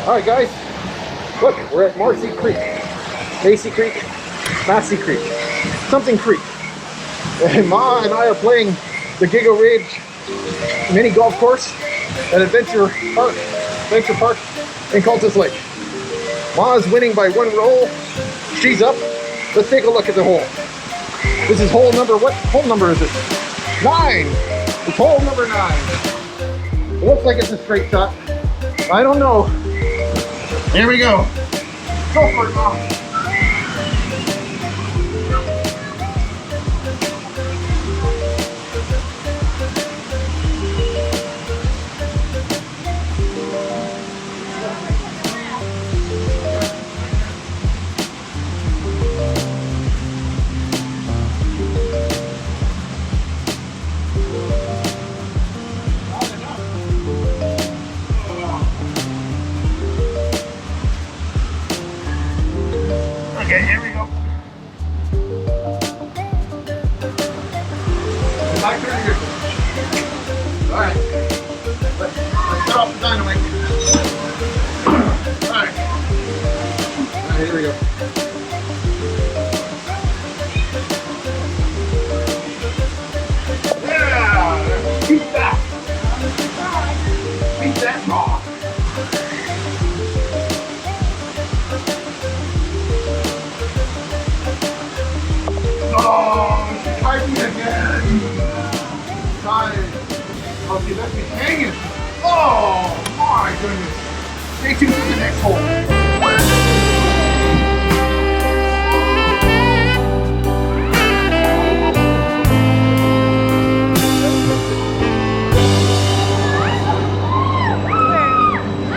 Alright guys, look, we're at Marcy Creek, Macy Creek, Massey Creek, something creek. And Ma and I are playing the Giggle Ridge mini golf course at Adventure Park in Cultus Lake. Ma is winning by 1 roll. She's up. Let's take a look at the hole. This is hole number, what hole number is it? 9. It's hole number 9. It looks like it's a straight shot. I don't know. Here we go. Go for it, Mom. Okay, here we go. My turn here. Alright. Let's set off the dynamite. Alright. Alright, here we go. Yeah! Beat that! Beat that rock! Oh, she tried me again. Tired. Oh, she left me hanging. Oh, my goodness. Stay tuned for the next hole.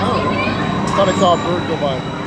Oh, I thought I saw a bird go by.